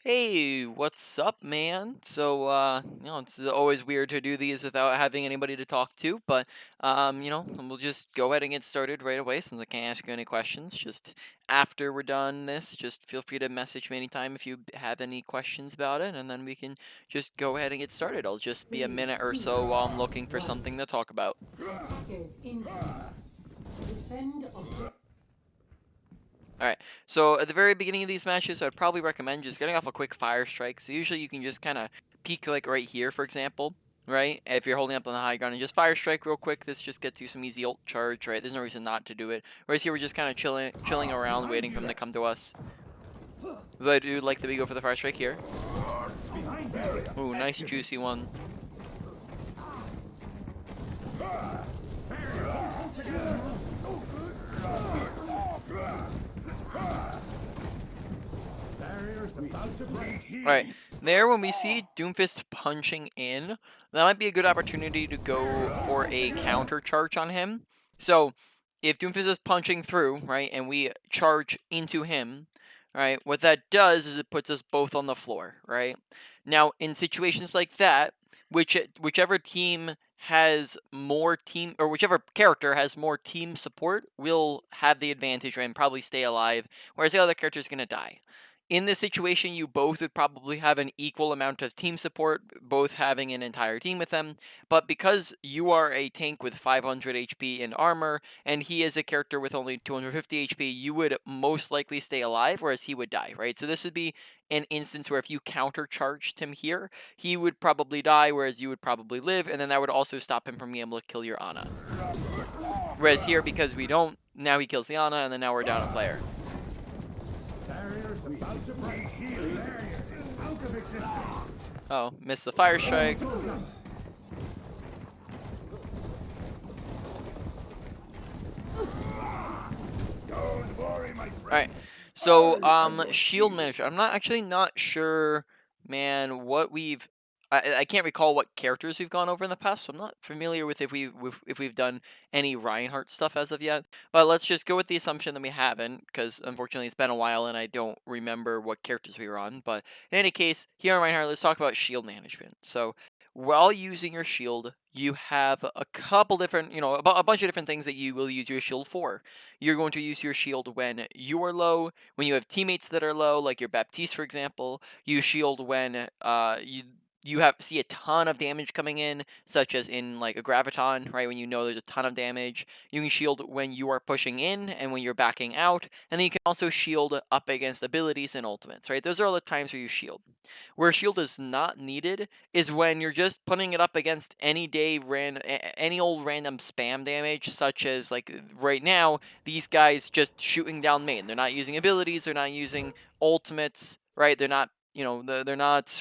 Hey, what's up, man? It's always weird to do these without having anybody to talk to, but, we'll just go ahead and get started right away since I can't ask you any questions. Just after we're done this, just feel free to message me anytime if you have any questions about it, and then we can just go ahead and get started. I'll just be a Three, minute or two, so while I'm looking for one. something to talk about. Attackers incoming. Defend objective. Alright, so at the very beginning of these matches, I'd probably recommend just getting off a quick fire strike. So usually you can just kind of peek like right here, for example, right? If you're holding up on the high ground and just fire strike real quick, this just gets you some easy ult charge, right? There's no reason not to do it. Whereas here we're just kind of chilling around, waiting for them to come to us. Though I do like that we go for the fire strike here. Ooh, nice juicy one. Alright, there when we see Doomfist punching in, that might be a good opportunity to go for a counter charge on him. So, if Doomfist is punching through, right, and we charge into him, right, what that does is it puts us both on the floor, right? Now, in situations like that, whichever team has more team, or whichever character has more team support will have the advantage, right, and probably stay alive, whereas the other character is going to die. In this situation, you both would probably have an equal amount of team support, both having an entire team with them. But because you are a tank with 500 HP in armor, and he is a character with only 250 HP, you would most likely stay alive, whereas he would die, right? So this would be an instance where if you countercharged him here, he would probably die, whereas you would probably live, and then that would also stop him from being able to kill your Ana. Whereas here, because we don't, now he kills the Ana, and then now we're down a player. Oh, missed the fire strike. Alright, so, shield management. I'm not sure, man, what we've... I can't recall what characters we've gone over in the past, so I'm not familiar with if we've done any Reinhardt stuff as of yet. But let's just go with the assumption that we haven't, because unfortunately it's been a while and I don't remember what characters we were on. But in any case, here on Reinhardt, let's talk about shield management. So, while using your shield, you have a couple different, a bunch of different things that you will use your shield for. You're going to use your shield when you are low, when you have teammates that are low, like your Baptiste, for example. You shield when you see a ton of damage coming in, such as in like a Graviton, right? When you know there's a ton of damage. You can shield when you are pushing in and when you're backing out, and then you can also shield up against abilities and ultimates, right? Those are all the times where you shield. Where shield is not needed is when you're just putting it up against any old random spam damage, such as like right now, these guys just shooting down main. They're not using abilities, they're not using ultimates, right? They're not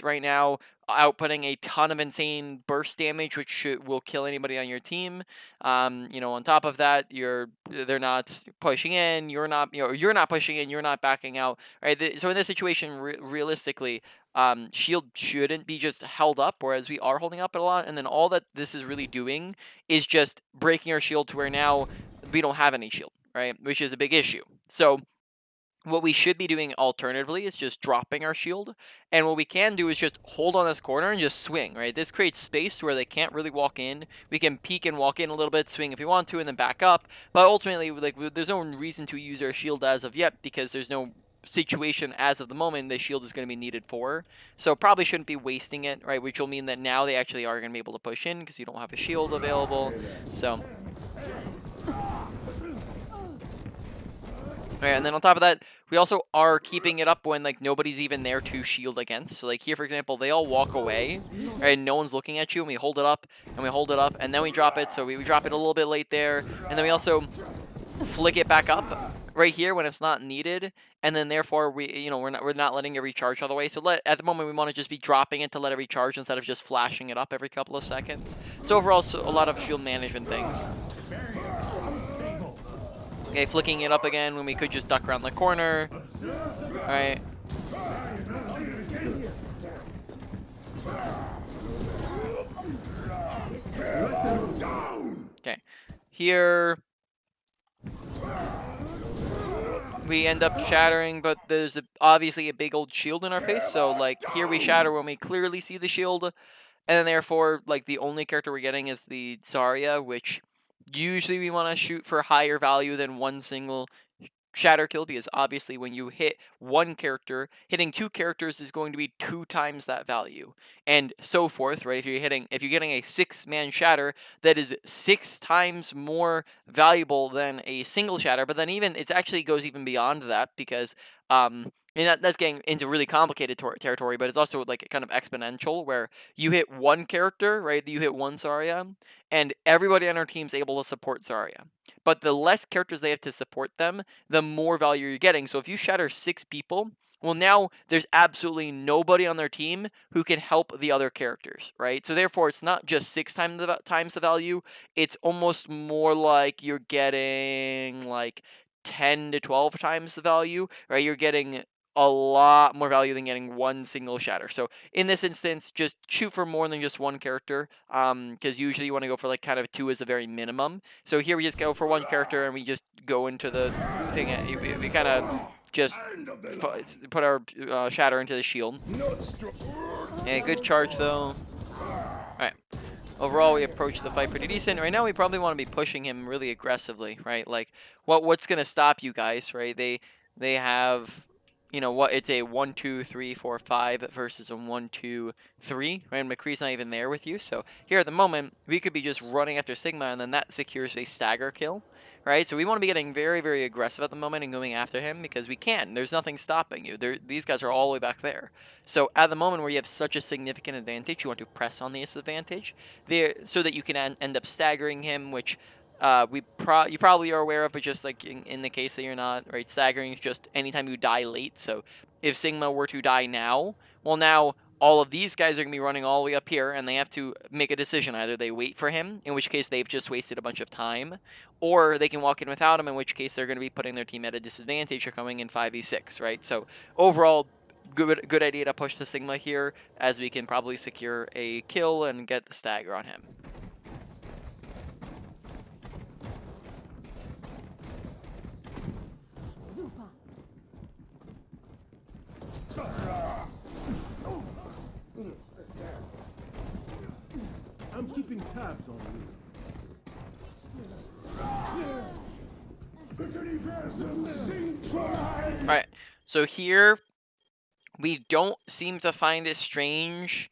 right now outputting a ton of insane burst damage, which will kill anybody on your team. On top of that, they're not pushing in. You're not pushing in. You're not backing out. Right. So in this situation, realistically, shield shouldn't be just held up, whereas we are holding up it a lot. And then all that this is really doing is just breaking our shield to where now we don't have any shield, right? Which is a big issue. So what we should be doing alternatively is just dropping our shield. And what we can do is just hold on this corner and just swing, right? This creates space where they can't really walk in. We can peek and walk in a little bit, swing if we want to, and then back up. But ultimately, like, there's no reason to use our shield as of yet because there's no situation as of the moment the shield is going to be needed for. So probably shouldn't be wasting it, right? Which will mean that now they actually are going to be able to push in because you don't have a shield available. So... Right, and then on top of that, we also are keeping it up when like nobody's even there to shield against. So like here, for example, they all walk away, right? And no one's looking at you, and we hold it up, and we hold it up, and then we drop it. So we drop it a little bit late there, and then we also flick it back up right here when it's not needed, and then therefore we're not letting it recharge all the way. So at the moment we want to just be dropping it to let it recharge instead of just flashing it up every couple of seconds. So overall, a lot of shield management things. Okay, flicking it up again when we could just duck around the corner. Alright. Okay. Here... we end up shattering, but there's obviously a big old shield in our face. So like here we shatter when we clearly see the shield, and then therefore like the only character we're getting is the Zarya, which usually we want to shoot for higher value than one single shatter kill, because obviously when you hit one character, hitting two characters is going to be 2 times that value, and so forth, right? If you're getting a 6-man shatter, that is 6 times more valuable than a single shatter. But then even it actually goes even beyond that, because and that's getting into really complicated territory, but it's also like kind of exponential, where you hit one character, right? You hit one Zarya, and everybody on our team's able to support Zarya. But the less characters they have to support them, the more value you're getting. So if you shatter 6 people, well, now there's absolutely nobody on their team who can help the other characters, right? So therefore, it's not just 6 times the value. It's almost more like you're getting like 10 to 12 times the value, right? You're getting a lot more value than getting one single shatter. So in this instance, just shoot for more than just one character, because usually you want to go for like kind of 2 as a very minimum. So here we just go for one character and we just go into the thing. We kind of just put our shatter into the shield. Yeah, good charge though. Alright. Overall, we approach the fight pretty decent. Right now, we probably want to be pushing him really aggressively, right? Like, what's gonna stop you guys, right? They have, you know what? It's a 1, 2, 3, 4, 5 versus a 1, 2, 3. Right? And McCree's not even there with you, so here at the moment, we could be just running after Sigma, and then that secures a stagger kill, right? So we want to be getting very, very aggressive at the moment and going after him, because we can. There's nothing stopping you. These guys are all the way back there. So at the moment where you have such a significant advantage, you want to press on this advantage there so that you can end up staggering him, which you probably are aware of, but just like in the case that you're not, right? Staggering is just anytime you die late. So if Sigma were to die now, well, now all of these guys are going to be running all the way up here, and they have to make a decision. Either they wait for him, in which case they've just wasted a bunch of time, or they can walk in without him, in which case they're going to be putting their team at a disadvantage or coming in 5v6, right? So overall, good idea to push the Sigma here, as we can probably secure a kill and get the stagger on him. I'm keeping tabs on you. Alright, so here we don't seem to find it strange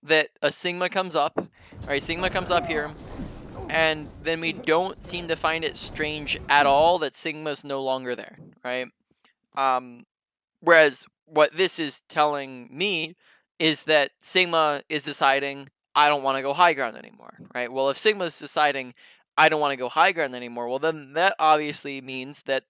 that a Sigma comes up. Alright, Sigma comes up here, and then we don't seem to find it strange at all that Sigma's no longer there, right? Whereas what this is telling me is that Sigma is deciding, I don't want to go high ground anymore, right? Well, if Sigma is deciding, I don't want to go high ground anymore, well, then that obviously means that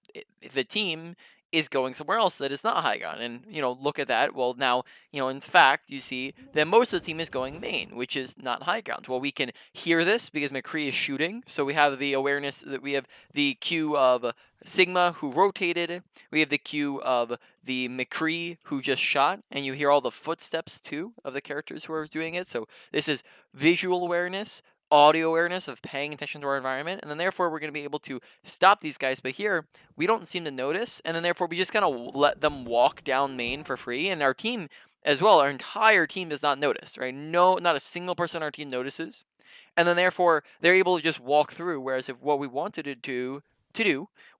the team is going somewhere else that is not high ground. And, you know, look at that. Well, now, you know, in fact, you see that most of the team is going main, which is not high ground. Well, we can hear this because McCree is shooting. So we have the awareness that we have the cue of Sigma, who rotated. We have the cue of the McCree, who just shot, and you hear all the footsteps too of the characters who are doing it. So this is visual awareness, audio awareness of paying attention to our environment, and then therefore we're going to be able to stop these guys. But here we don't seem to notice, and then therefore we just kind of let them walk down main for free, and our team as well, our entire team does not notice, right? No, not a single person on our team notices, and then therefore they're able to just walk through. Whereas if what we wanted to do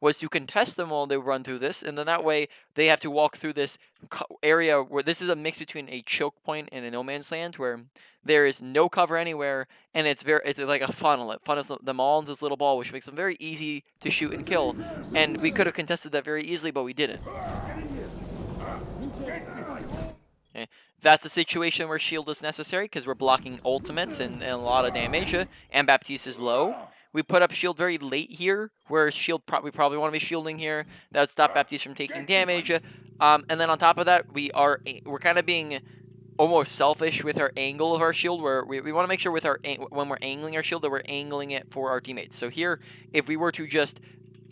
was to contest them while they run through this, and then that way they have to walk through this area where this is a mix between a choke point and a no man's land, where there is no cover anywhere, and it's like a funnel. It funnels them all into this little ball, which makes them very easy to shoot and kill. And we could have contested that very easily, but we didn't. Okay. That's a situation where shield is necessary because we're blocking ultimates and a lot of damage, and Baptiste is low. We put up shield very late here, where we probably want to be shielding here. That would stop Baptiste from taking damage. And then on top of that, we're kind of being almost selfish with our angle of our shield, where we want to make sure with when we're angling our shield that we're angling it for our teammates. So here, if we were to just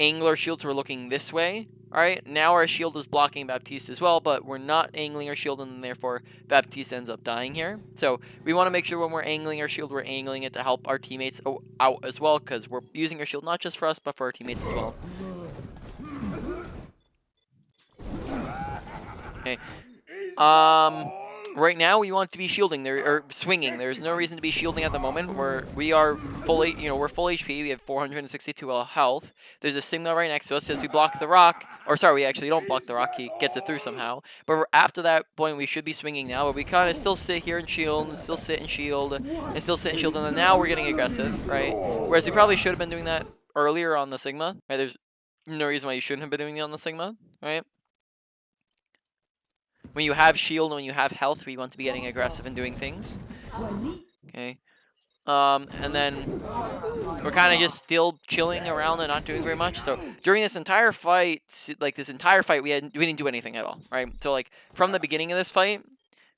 angle our shield so we're looking this way, alright, now our shield is blocking Baptiste as well, but we're not angling our shield, and therefore Baptiste ends up dying here. So we want to make sure when we're angling our shield, we're angling it to help our teammates out as well, because we're using our shield not just for us, but for our teammates as well. Okay. Right now we want to be shielding there or swinging. There's no reason to be shielding at the moment. We are fully, we're full HP. We have 462 health. There's a Sigma right next to us. As we block the rock, or sorry, we actually don't block the rock. He gets it through somehow. But after that point, we should be swinging now. But we kind of still sit here and shield, and still sit and shield, and still sit and shield. And then now we're getting aggressive, right? Whereas we probably should have been doing that earlier on the Sigma. Right? There's no reason why you shouldn't have been doing it on the Sigma, right? When you have shield and when you have health, we want to be getting aggressive and doing things. Okay. And then we're kind of just still chilling around and not doing very much. So during this entire fight, we didn't do anything at all, right? So like from the beginning of this fight,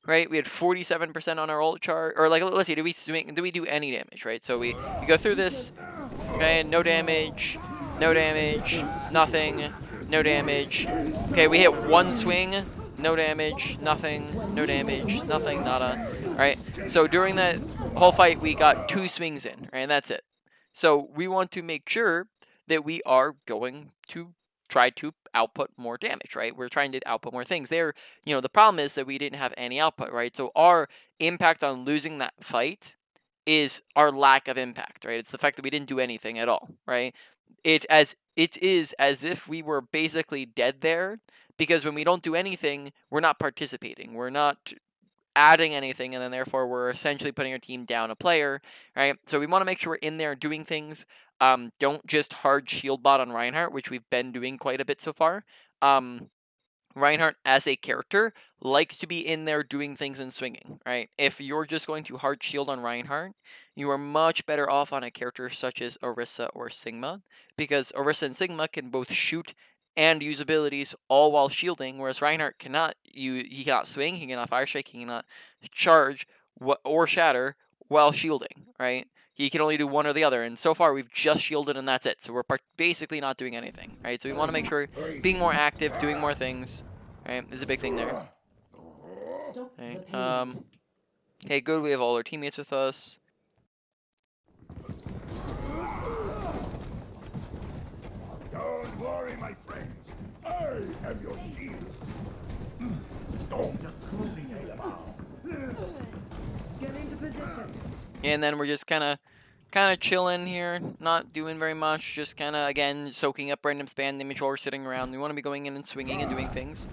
right, we had 47% on our ult chart, or like let's see, did we do any damage, right? So we go through this, okay, no damage, nothing, no damage. Okay, we hit one swing. No damage, nothing, no damage, nothing, nada, right? So during that whole fight, we got 2 swings in, right? And that's it. So we want to make sure that we are going to try to output more damage, right? We're trying to output more things. The problem is that we didn't have any output, right? So our impact on losing that fight is our lack of impact, right? It's the fact that we didn't do anything at all, right? It is as if we were basically dead there, because when we don't do anything, we're not participating. We're not adding anything, and then therefore we're essentially putting our team down a player, right? So we want to make sure we're in there doing things. Don't just hard shield bot on Reinhardt, which we've been doing quite a bit so far. Reinhardt as a character likes to be in there doing things and swinging, right? If you're just going to hard shield on Reinhardt, you are much better off on a character such as Orisa or Sigma, because Orisa and Sigma can both shoot and use abilities all while shielding, whereas Reinhardt cannot. He cannot swing, he cannot fire strike, he cannot charge or shatter while shielding, right? He can only do one or the other, and so far we've just shielded and that's it. So we're basically not doing anything, right? So we want to make sure being more active, doing more things, right, is a big thing there. Okay, okay, good, we have all our teammates with us. Don't worry, my friends. I am your shield. Don't Get into position. And then we're just kind of chilling here, not doing very much, just kind of, again, soaking up random spam damage while we're sitting around. We want to be going in and swinging and doing things.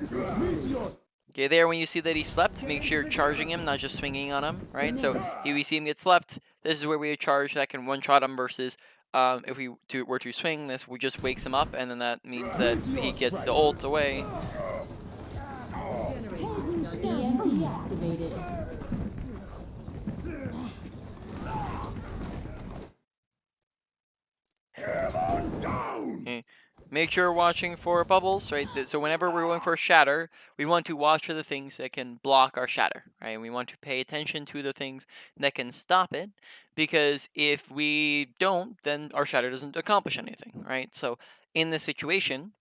Okay, there, when you see that he slept, make sure you're charging him, not just swinging on him, right? So if we see him get slept, this is where we charge. That can one-shot him versus if we were to swing, this just wakes him up, and then that means that he gets the ult away. EMP activated. Okay. Make sure we're watching for bubbles, right? So whenever we're going for a shatter, we want to watch for the things that can block our shatter, right? And we want to pay attention to the things that can stop it, because if we don't, then our shatter doesn't accomplish anything, right? So in this situation,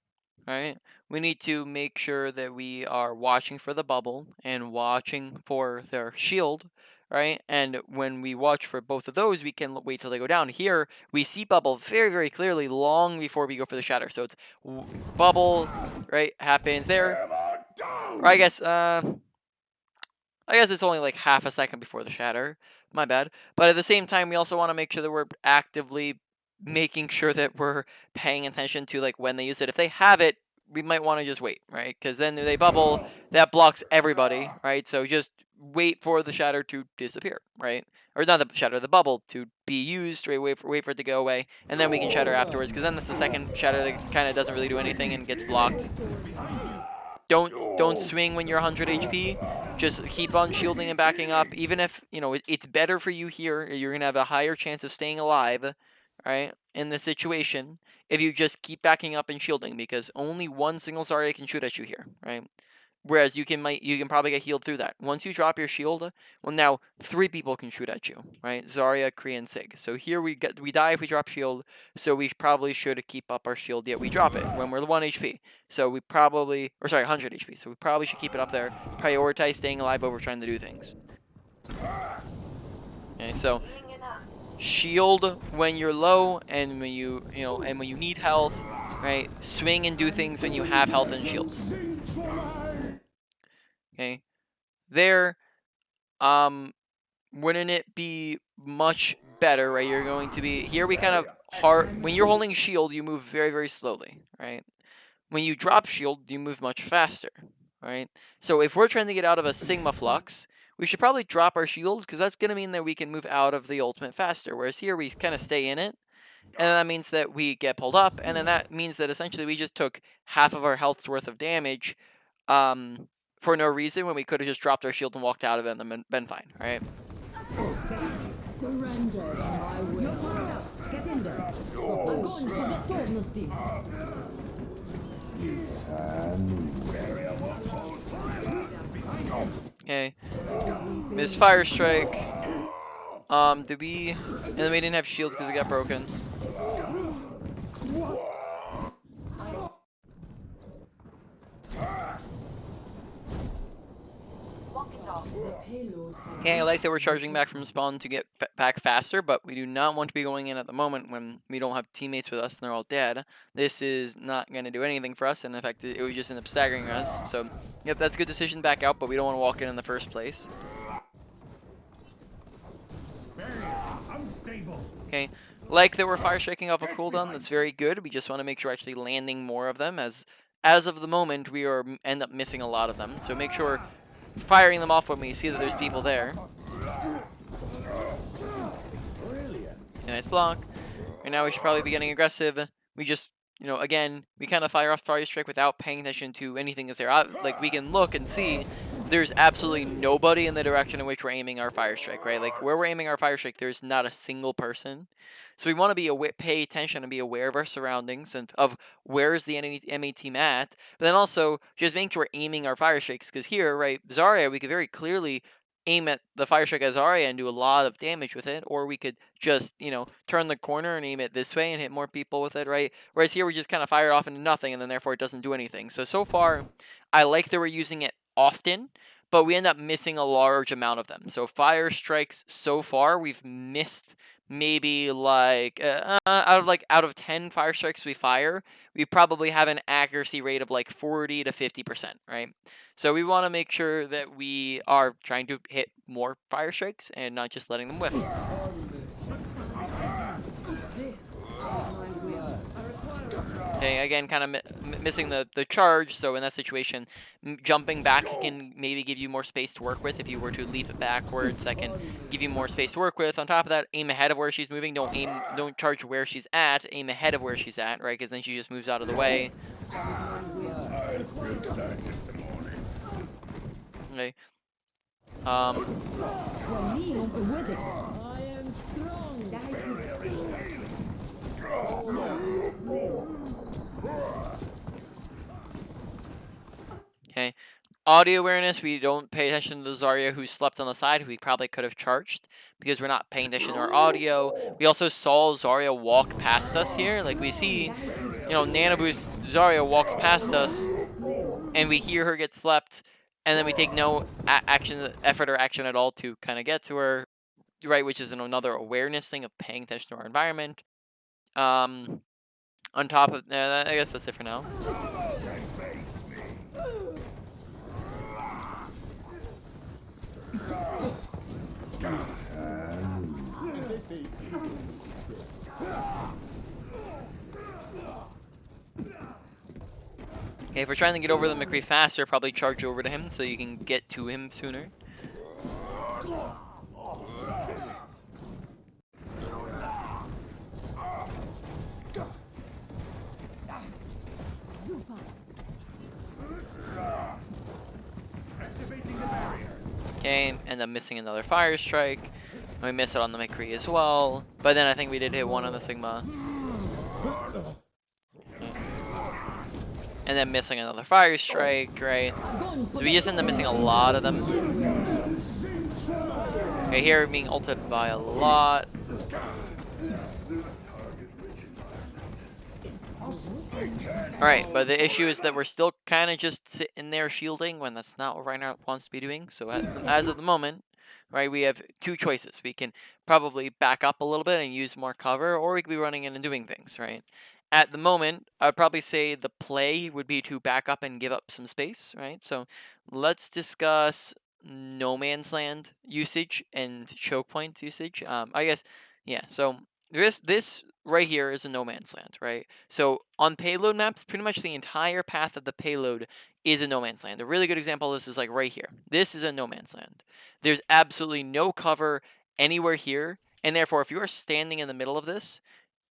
right, we need to make sure that we are watching for the bubble and watching for their shield, right? And when we watch for both of those, we can wait till they go down. Here, we see bubble very, very clearly long before we go for the shatter. So it's bubble, right, happens there. Or I guess it's only like half a second before the shatter. My bad. But at the same time, we also want to make sure that we're actively making sure that we're paying attention to like when they use it. If they have it, we might want to just wait, right? Because then they bubble, that blocks everybody, right? So just wait for the shatter to disappear, right? Or not the shatter, the bubble to be used, right? Wait for it to go away, and then we can shatter afterwards. Because then that's the second shatter that kind of doesn't really do anything and gets blocked. Don't swing when you're 100 HP. Just keep on shielding and backing up. Even if, it's better for you here, you're going to have a higher chance of staying alive, right, in this situation, if you just keep backing up and shielding, because only one single Zarya can shoot at you here, right? Whereas you can probably get healed through that. Once you drop your shield, well, now 3 people can shoot at you, right? Zarya, Kree, and Sig. So here we die if we drop shield, so we probably should keep up our shield, yet we drop it when we're 1 HP. So we probably, 100 HP, so we probably should keep it up there. Prioritize staying alive over trying to do things. Okay, so shield when you're low and when and when you need health, right? Swing and do things when you have health and shields. Okay, there. Wouldn't it be much better, right? You're going to be here. We kind of hard when you're holding shield, you move very, very slowly, right? When you drop shield, you move much faster, right? So if we're trying to get out of a Sigma flux, we should probably drop our shield because that's going to mean that we can move out of the ultimate faster. Whereas here we kind of stay in it, and that means that we get pulled up, and then that means that essentially we just took half of our health's worth of damage, um, for no reason when we could have just dropped our shield and walked out of it and then been fine, right? Surrender to my will. Get in there. Огонь по готовности. Okay. Miss Fire Strike. Did we... And then we didn't have shield because it got broken. Okay, I like that we're charging back from spawn to get back faster, but we do not want to be going in at the moment when we don't have teammates with us and they're all dead. This is not going to do anything for us, and in fact, it would just end up staggering us. So, yep, that's a good decision back out, but we don't want to walk in the first place. Okay, like that we're fire striking off a cooldown. That's very good. We just want to make sure we're actually landing more of them, as of the moment we are end up missing a lot of them. So make sure firing them off when we see that there's people there. Nice block. Right now we should probably be getting aggressive. We just, you know, again, we kind of fire off fire strike without paying attention to anything that's there. Like, we can look and see there's absolutely nobody in the direction in which we're aiming our fire strike, right? Like, where we're aiming our fire strike, there's not a single person. So we want to be pay attention and be aware of our surroundings and of where's the enemy team at. But then also just making sure we're aiming our fire strikes, because here, right, Zarya, we could very clearly aim at the fire strike as Zarya and do a lot of damage with it, or we could just, you know, turn the corner and aim it this way and hit more people with it, right? Whereas here we just kind of fire it off into nothing, and then therefore it doesn't do anything. So far, I like that we're using it often, but we end up missing a large amount of them. So fire strikes so far, we've missed maybe like out of 10 fire strikes we fire, we probably have an accuracy rate of like 40 to 50%, right? So we want to make sure that we are trying to hit more fire strikes and not just letting them whiff. Okay, again, kind of missing the charge, so in that situation, jumping back can maybe give you more space to work with. If you were to leap it backwards, that can give you more space to work with. On top of that, aim ahead of where she's moving. Don't charge where she's at. Aim ahead of where she's at, right? Because then she just moves out of the way. Okay. I am strong. Okay. Audio awareness, we don't pay attention to the Zarya who slept on the side, who we probably could have charged, because we're not paying attention to our audio. We also saw Zarya walk past us here. Like, we see, you know, Nano Boost Zarya walks past us, and we hear her get slept, and then we take no effort or action at all to kind of get to her, right, which is another awareness thing of paying attention to our environment. On top of, I guess that's it for now. Okay, if we're trying to get over the McCree faster, probably charge over to him so you can get to him sooner. Okay, end up missing another fire strike. And we miss it on the McCree as well. But then I think we did hit one on the Sigma. And then missing another fire strike, right? So we just end up missing a lot of them. Okay, here being ulted by a lot. Alright, but the issue is that we're still kind of just sitting there shielding when that's not what Reinhardt wants to be doing. So as of the moment, right, we have two choices. We can probably back up a little bit and use more cover, or we could be running in and doing things, right? At the moment, I'd probably say the play would be to back up and give up some space, right? So let's discuss no man's land usage and choke points usage. I guess, yeah. So this right here is a no man's land, right? So on payload maps, pretty much the entire path of the payload is a no man's land. A really good example of this is like right here. This is a no man's land. There's absolutely no cover anywhere here, and therefore, if you are standing in the middle of this,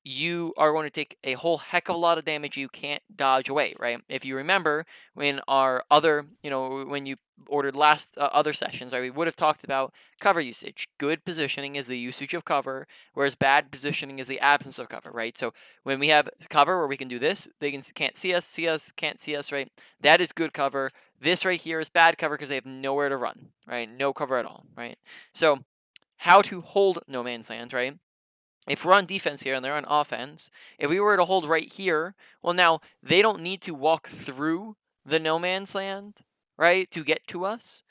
you are going to take a whole heck of a lot of damage you can't dodge away, right? If you remember when our other, when you ordered last other sessions, right, we would have talked about cover usage. Good positioning is the usage of cover, whereas bad positioning is the absence of cover, right? So when we have cover where we can do this, they can't see us, can't see us, right? That is good cover. This right here is bad cover because they have nowhere to run, right? No cover at all, right? So how to hold no man's land, right? If we're on defense here and they're on offense, if we were to hold right here, well, now they don't need to walk through the no man's land, right, to get to us.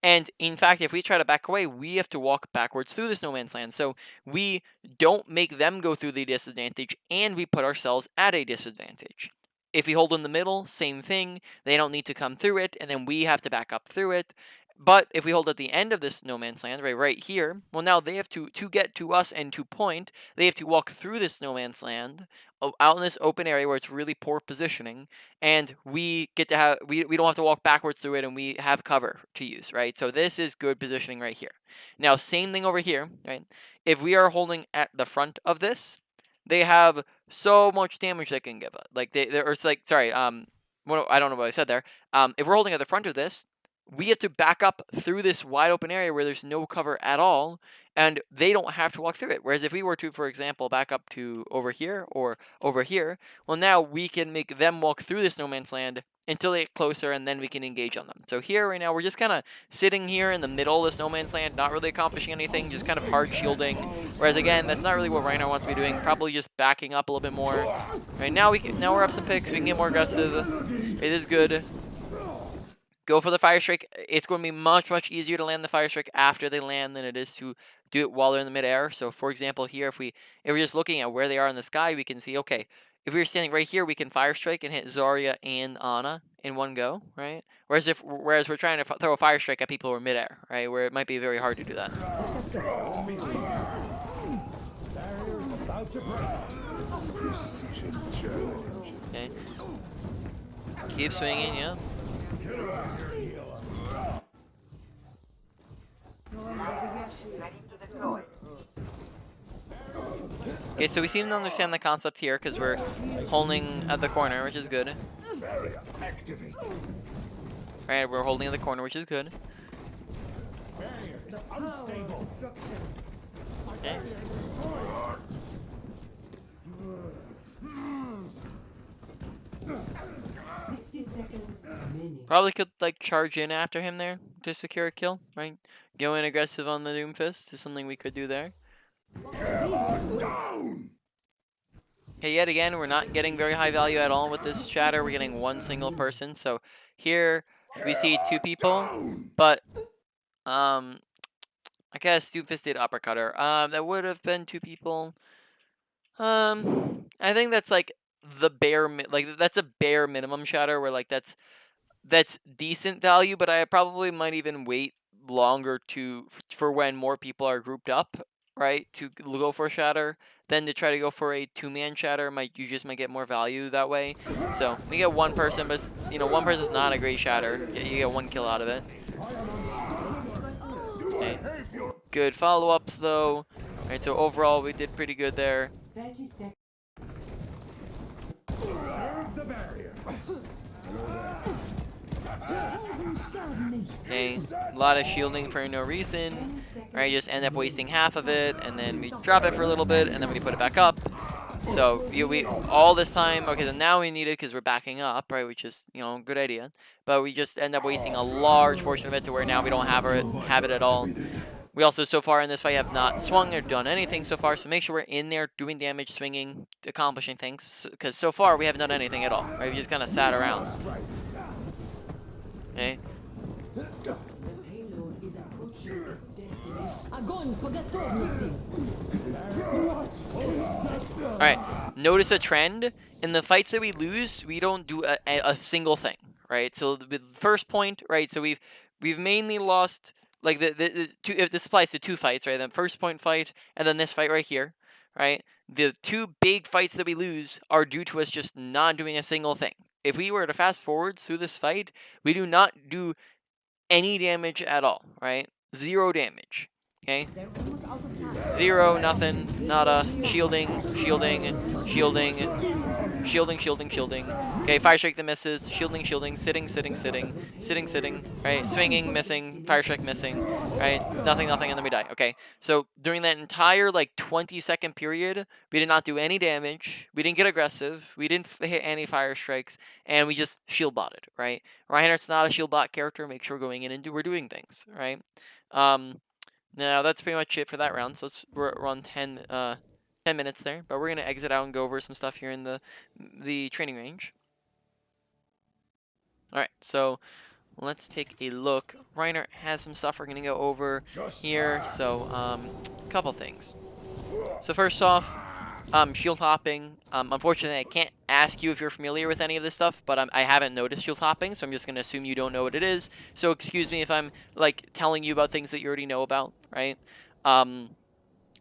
And in fact, if we try to back away, we have to walk backwards through this no man's land. So we don't make them go through the disadvantage, and we put ourselves at a disadvantage. If we hold in the middle, same thing. They don't need to come through it, and then we have to back up through it. But if we hold at the end of this no man's land, right here, well, now they have to get to us and to point, they have to walk through this no man's land out in this open area where it's really poor positioning, and we get to have we don't have to walk backwards through it, and we have cover to use, right? So this is good positioning right here. Now, same thing over here, right? If we are holding at the front of this, they have so much damage they can give us. Like or it's like, sorry, I don't know what I said there. If we're holding at the front of this, we have to back up through this wide open area where there's no cover at all, and they don't have to walk through it. Whereas if we were to, for example, back up to over here or over here, well, now we can make them walk through this no man's land until they get closer, and then we can engage on them. So here right now, we're just kind of sitting here in the middle of this no man's land, not really accomplishing anything, just kind of hard shielding. Whereas again, that's not really what Reinhardt wants to be doing. Probably just backing up a little bit more. Right now, now we're up some picks. We can get more aggressive. It is good. Go for the fire strike. It's going to be much easier to land the fire strike after they land than it is to do it while they're in the midair. So for example, here, if we're just looking at where they are in the sky, we can see, okay, if we were standing right here, we can fire strike and hit Zarya and Ana in one go, right? Whereas we're trying to throw a fire strike at people who are midair, right, where it might be very hard to do that. Okay. Keep swinging, yeah. Okay, so we seem to understand the concept here because we're holding at the corner, which is good. Right, we're holding at the corner, which is good. Okay. Probably could like charge in after him there to secure a kill, right? Going aggressive on the Doomfist is something we could do there. Okay, yet again, we're not getting very high value at all with this shatter. We're getting one single person. So here we see two people, but I guess Doomfist did uppercutter. That would have been two people. I think that's like the that's a bare minimum shatter where like that's decent value, but I probably might even wait longer for when more people are grouped up, right, to go for a shatter than to try to go for a two-man shatter. You just might get more value that way. So we get one person, but one person's not a great shatter. You get one kill out of it. Okay. Good follow-ups though. Alright, so overall we did pretty good there. Okay, a lot of shielding for no reason. Alright, you just end up wasting half of it, and then we drop it for a little bit, and then we put it back up. So we all this time, okay, so now we need it because we're backing up, right, which is, good idea. But we just end up wasting a large portion of it to where now we don't have it at all. We also, so far in this fight, have not swung or done anything so far, so make sure we're in there doing damage, swinging, accomplishing things, because so far we haven't done anything at all, right? We just kind of sat around. Okay. Alright, notice a trend. In the fights that we lose, we don't do a single thing, right? So the first point, right? So we've mainly lost like the two. If this applies to two fights, right? The first point fight and then this fight right here, right? The two big fights that we lose are due to us just not doing a single thing. If we were to fast forward through this fight, we do not do any damage at all, right? Zero damage. Okay? They're almost out of time. Zero, nothing, nada, shielding, shielding, shielding, shielding. Okay, fire strike that misses, shielding, sitting, right? Swinging, missing, fire strike missing, right? Nothing, and then we die. Okay, so during that entire like 20-second period, we did not do any damage, we didn't get aggressive, we didn't hit any fire strikes, and we just shield botted, right? Reinhardt's not a shield bot character, make sure going in and we're doing things, right? Now that's pretty much it for that round. So we're on 10 minutes there, but we're gonna exit out and go over some stuff here in the training range. All right, so let's take a look. Reiner has some stuff we're gonna go over here. So a couple things. So first off, shield hopping. Unfortunately, I can't ask you if you're familiar with any of this stuff, but I haven't noticed shield hopping, so I'm just gonna assume you don't know what it is. So excuse me if I'm like telling you about things that you already know about, right?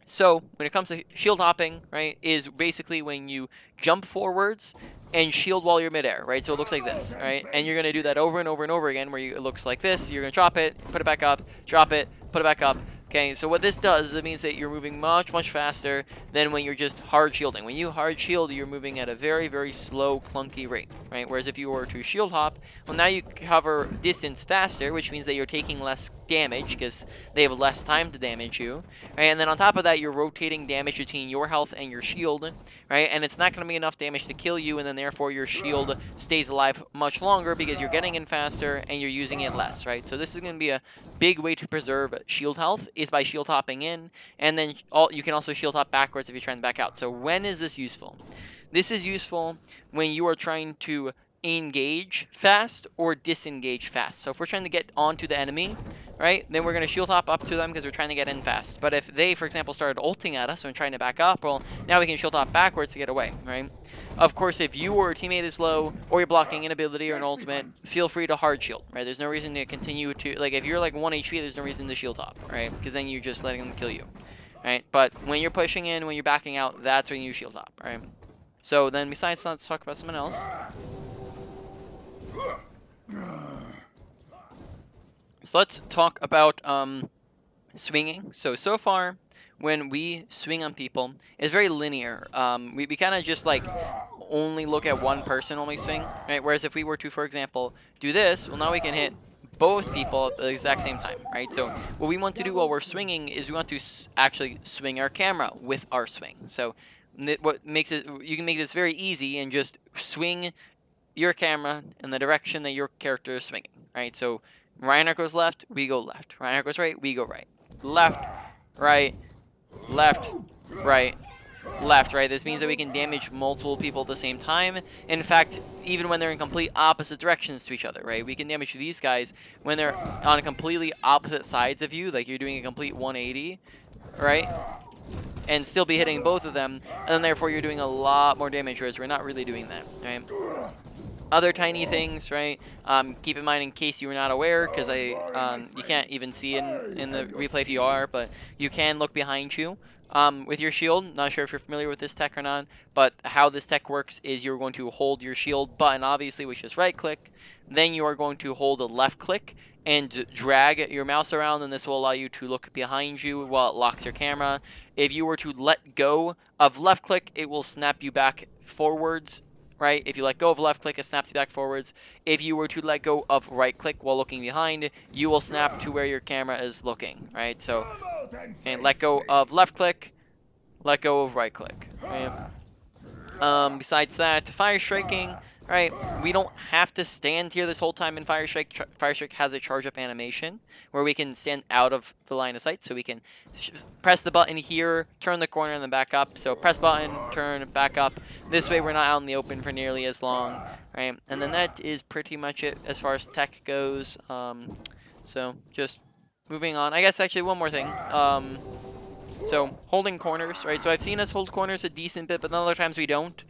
So when it comes to shield hopping, right, is basically when you jump forwards and shield while you're midair, right? So it looks like this, right? And you're gonna do that over and over and over again, where it looks like this. You're gonna drop it, put it back up, drop it, put it back up. Okay, so what this does is it means that you're moving much faster than when you're just hard shielding. When you hard shield, you're moving at a very slow, clunky rate, right? Whereas if you were to shield hop, well, now you cover distance faster, which means that you're taking less damage because they have less time to damage you, right? And then on top of that, you're rotating damage between your health and your shield, right? And it's not going to be enough damage to kill you, and then therefore your shield stays alive much longer because you're getting in faster and you're using it less, right? So this is going to be a big way to preserve shield health is by shield hopping in, and then you can also shield hop backwards if you're trying to back out. So when is this useful? This is useful when you are trying to engage fast or disengage fast. So if we're trying to get onto the enemy, right, then we're going to shield hop up to them because we're trying to get in fast. But if they, for example, started ulting at us and trying to back up, well, now we can shield hop backwards to get away, right? Of course, if you or a teammate is low, or you're blocking an ability or an ultimate, feel free to hard shield, right? There's no reason to continue to, like, if you're like 1 HP, there's no reason to shield hop, right? Because then you're just letting them kill you, right? But when you're pushing in, when you're backing out, that's when you shield hop, right? So then besides, let's talk about something else. So let's talk about swinging. So far, when we swing on people, it's very linear. We kind of just like only look at one person when we swing, right? Whereas if we were to, for example, do this, well, now we can hit both people at the exact same time, right? So what we want to do while we're swinging is we want to actually swing our camera with our swing. So what makes it, you can make this very easy and just swing your camera in the direction that your character is swinging, right? So Reinhardt goes left, we go left. Reinhardt goes right, we go right. Left, right, left, right, left, right? This means that we can damage multiple people at the same time. In fact, even when they're in complete opposite directions to each other, right? We can damage these guys when they're on completely opposite sides of you, like you're doing a complete 180, right? And still be hitting both of them, and then therefore you're doing a lot more damage, whereas we're not really doing that, right? Other tiny things, right? Keep in mind in case you were not aware, because you can't even see in the replay if you are, but you can look behind you with your shield. Not sure if you're familiar with this tech or not, but how this tech works is you're going to hold your shield button, obviously, which is right click. Then you are going to hold a left click and drag your mouse around, and this will allow you to look behind you while it locks your camera. If you were to let go of left click, it will snap you back forwards, right? If you let go of left click, it snaps you back forwards. If you were to let go of right click while looking behind, you will snap to where your camera is looking, right? So, and let go of left click, let go of right click, right? Besides that, fire striking, right? We don't have to stand here this whole time in Fire Strike. Fire Strike has a charge up animation where we can stand out of the line of sight, so we can press the button here, turn the corner, and then back up. So press button, turn, back up. This way we're not out in the open for nearly as long, right? And then that is pretty much it as far as tech goes. So just moving on. I guess actually one more thing. So holding corners, right? So I've seen us hold corners a decent bit, but then other times we don't.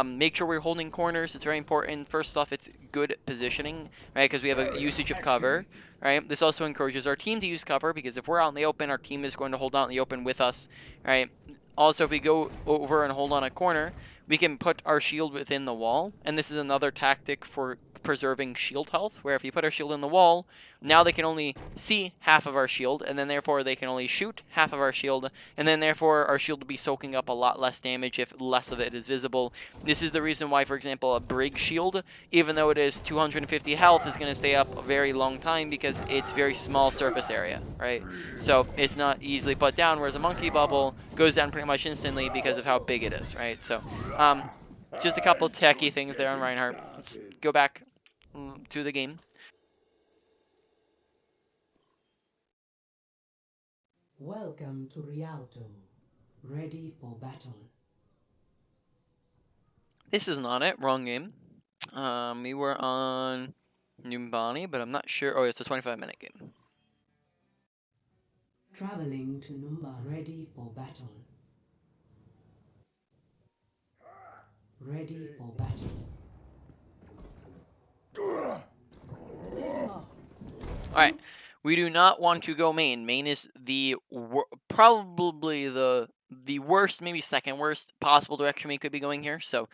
Make sure we're holding corners. It's very important. First off, it's good positioning, right? Because we have a usage of cover, right? This also encourages our team to use cover because if we're out in the open, our team is going to hold out in the open with us, right? Also, if we go over and hold on a corner, we can put our shield within the wall, and this is another tactic for preserving shield health, where if you put our shield in the wall, now they can only see half of our shield, and then therefore they can only shoot half of our shield, and then therefore our shield will be soaking up a lot less damage if less of it is visible. This is the reason why, for example, a Brig shield, even though it is 250 health, is going to stay up a very long time because it's very small surface area, right? So it's not easily put down, whereas a Monkey Bubble goes down pretty much instantly because of how big it is, right? So just a couple techie things there on Reinhardt. Let's go back to the game. Welcome to Rialto. Ready for battle. This is not it. Wrong game. We were on Numbani, but I'm not sure. Oh, it's a 25-minute game. Traveling to Numba. Ready for battle. Ready for battle. All right. We do not want to go main. Main is probably the worst, maybe second worst possible direction we could be going here. So,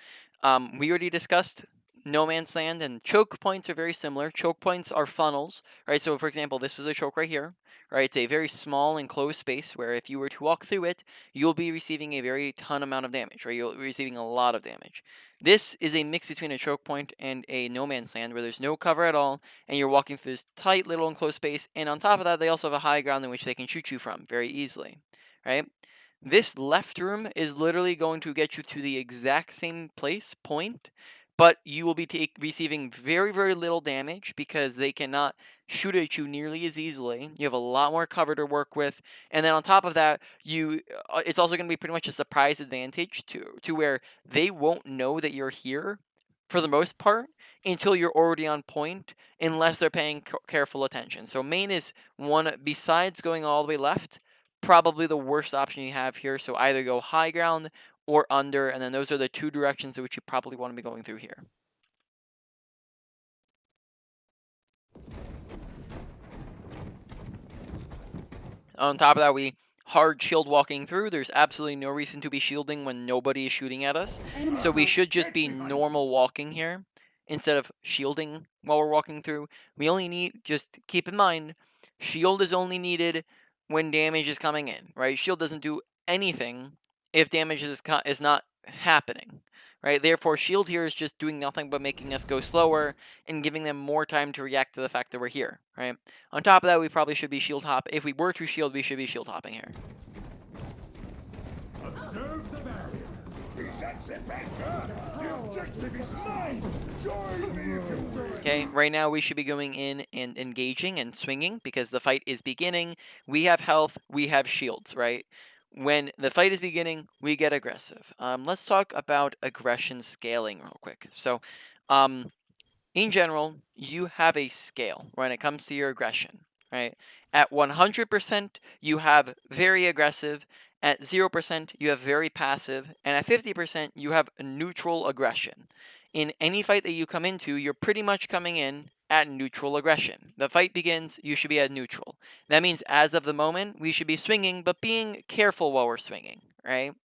we already discussed no man's land, and choke points are very similar. Choke points are funnels, right? So, for example, this is a choke right here, right? It's a very small enclosed space where if you were to walk through it, you'll be receiving a very ton amount of damage, right? You'll be receiving a lot of damage. This is a mix between a choke point and a no man's land where there's no cover at all, and you're walking through this tight little enclosed space, and on top of that, they also have a high ground in which they can shoot you from very easily, right? This left room is literally going to get you to the exact same point, but you will be receiving very, very little damage because they cannot shoot at you nearly as easily. You have a lot more cover to work with, and then on top of that, it's also going to be pretty much a surprise advantage to where they won't know that you're here for the most part until you're already on point, unless they're paying careful attention. So main is one, besides going all the way left, probably the worst option you have here. So either go high ground or under, and then those are the two directions in which you probably want to be going through here. On top of that, we hard shield walking through. There's absolutely no reason to be shielding when nobody is shooting at us. So we should just be normal walking here instead of shielding while we're walking through. We only need, just keep in mind, shield is only needed when damage is coming in, right? Shield doesn't do anything if damage is not happening, right? Therefore, shield here is just doing nothing but making us go slower and giving them more time to react to the fact that we're here, right? On top of that, we probably should be shield hop. If we were to shield, we should be shield hopping here. Observe the barrier. That's it, Bester. The objective is mine. Join me if you will. Okay, right now we should be going in and engaging and swinging because the fight is beginning. We have health, we have shields, right? When the fight is beginning, we get aggressive. Let's talk about aggression scaling real quick. So, in general, you have a scale when it comes to your aggression, right? At 100%, you have very aggressive. At 0%, you have very passive. And at 50%, you have neutral aggression. In any fight that you come into, you're pretty much coming in at neutral aggression. The fight begins, you should be at neutral. That means as of the moment, we should be swinging, but being careful while we're swinging, right?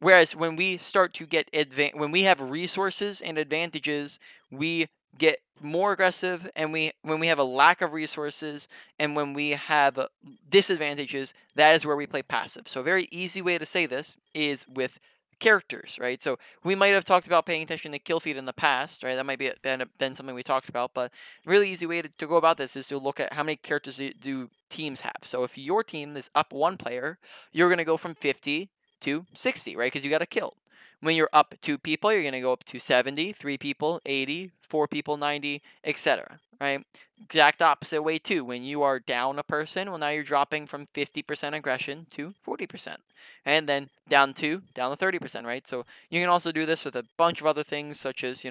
Whereas when we start to get when we have resources and advantages, we get more aggressive, and when we have a lack of resources and when we have disadvantages, that is where we play passive. So a very easy way to say this is with characters, right? So we might have talked about paying attention to kill feed in the past, right? That might be been something we talked about, but really easy way to go about this is to look at how many characters do teams have. So if your team is up one player, you're going to go from 50 to 60, right? Because you got to kill. When you're up 2 people, you're going to go up to 70, 3 people, 80, 4 people, 90, etc. Right? Exact opposite way too. When you are down a person, well, now you're dropping from 50% aggression to 40%. And then down to 30%, right? So you can also do this with a bunch of other things, such as,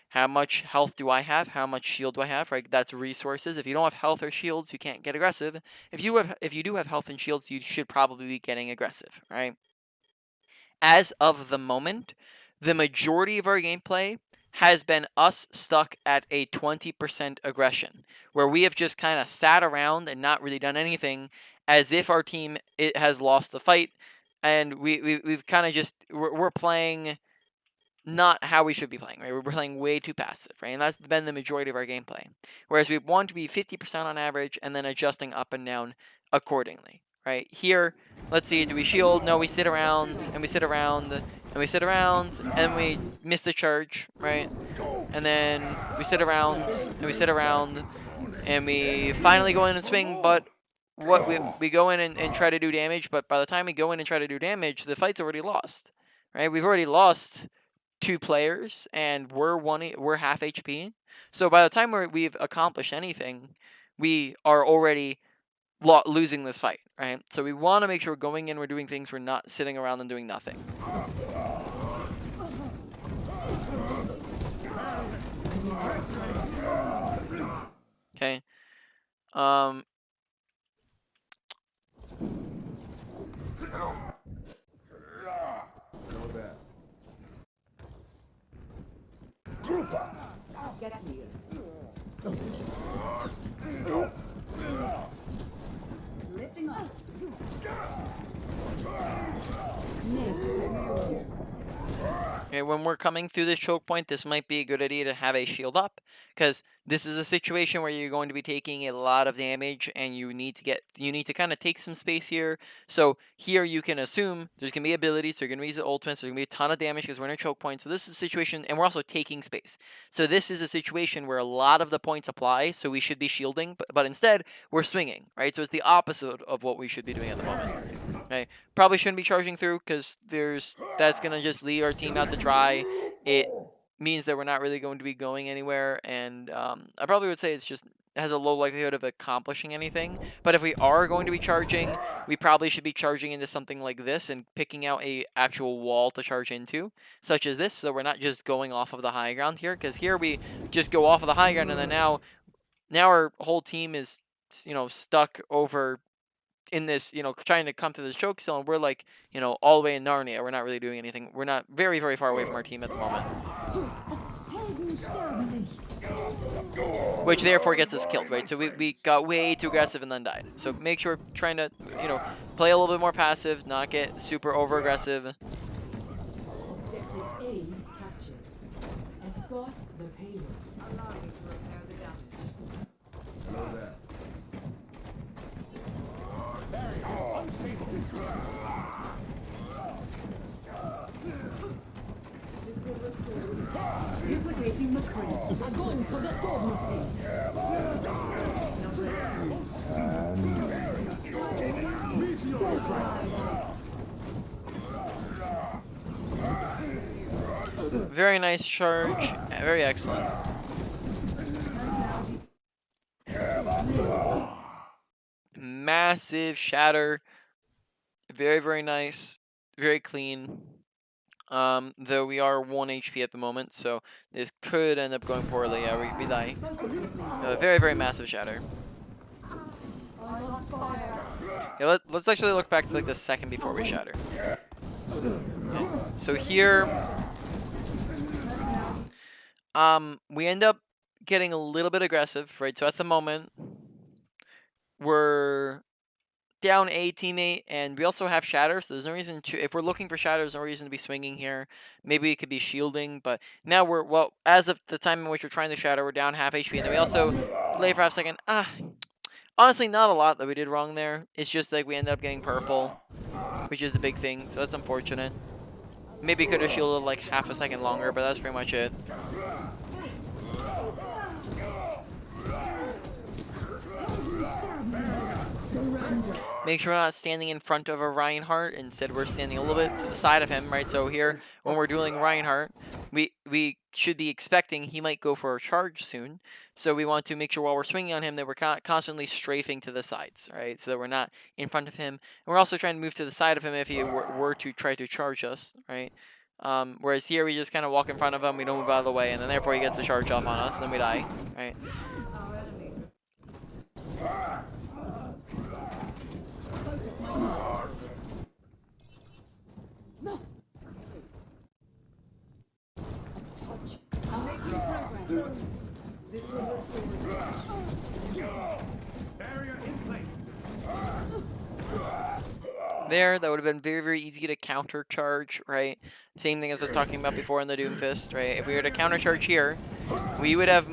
how much health do I have? How much shield do I have? Right? That's resources. If you don't have health or shields, you can't get aggressive. If you do have health and shields, you should probably be getting aggressive, right? As of the moment, the majority of our gameplay has been us stuck at a 20% aggression, where we have just kind of sat around and not really done anything, as if our team has lost the fight, and we've kind of just we're playing not how we should be playing, right? We're playing way too passive, right? And that's been the majority of our gameplay. Whereas we want to be 50% on average and then adjusting up and down accordingly, right? Here, let's see, do we shield? No, we sit around and we sit around and we sit around and we miss the charge, right? And then we sit around and we sit around and we finally go in and swing, but what we go in and try to do damage, but by the time we go in and try to do damage, the fight's already lost, right? We've already lost 2 players and we're half HP. So by the time we've accomplished anything, we are already losing this fight, right? So we want to make sure going in, we're doing things, we're not sitting around and doing nothing. Okay. Get here. Lifting up. Okay, when we're coming through this choke point, this might be a good idea to have a shield up, because this is a situation where you're going to be taking a lot of damage and you need to kind of take some space here. So here you can assume there's going to be abilities, there's going to be ultimates, there's going to be a ton of damage because we're in a choke point. So this is a situation, and we're also taking space. So this is a situation where a lot of the points apply, so we should be shielding, but instead we're swinging, right? So it's the opposite of what we should be doing at the moment. Okay, probably shouldn't be charging through because that's gonna just leave our team out to dry. It means that we're not really going to be going anywhere, and I probably would say it has a low likelihood of accomplishing anything. But if we are going to be charging, we probably should be charging into something like this and picking out a actual wall to charge into, such as this, so we're not just going off of the high ground here, because here we just go off of the high ground and then now our whole team is stuck over in this, trying to come to this choke zone. We're like, all the way in Narnia. We're not really doing anything. We're not very, very far away from our team at the moment. Which therefore gets us killed, right? So we got way too aggressive and then died. So make sure trying to, play a little bit more passive, not get super over aggressive. Objective A captured. Escort the payload. Allowing you to repair the damage. Duplicating McCree. Огонь по готовности. Very nice charge. Very excellent. Massive shatter. Very, very nice. Very clean. Though we are 1 HP at the moment, so this could end up going poorly. Yeah, we die. Very, very massive shatter. Yeah, let's actually look back to like the second before we shatter. Okay. So here, we end up getting a little bit aggressive, right? So at the moment, we're down a teammate, and we also have shatter, so there's no reason to, if we're looking for shatter, there's no reason to be swinging here. Maybe it could be shielding, but now well, as of the time in which we're trying to shatter, we're down half HP, and then we also delay for half a second. Honestly, not a lot that we did wrong there. It's just like we ended up getting purple, which is the big thing, so that's unfortunate. Maybe could have shielded like half a second longer, but that's pretty much it. Surrender. Make sure we're not standing in front of a Reinhardt. Instead, we're standing a little bit to the side of him, right? So here, when we're dueling Reinhardt, we should be expecting he might go for a charge soon. So we want to make sure while we're swinging on him that we're constantly strafing to the sides, right? So that we're not in front of him. And we're also trying to move to the side of him if he were to try to charge us, right? Whereas here, we just kind of walk in front of him, we don't move out of the way, and then therefore he gets the charge off on us, and then we die, right? Our enemies. Focus my heart. No. A touch. I'm making progress. This will restore. Barrier in place. There, that would have been very, very easy to countercharge, right? Same thing as I was talking about before in the Doomfist, right? If we were to countercharge here, we would have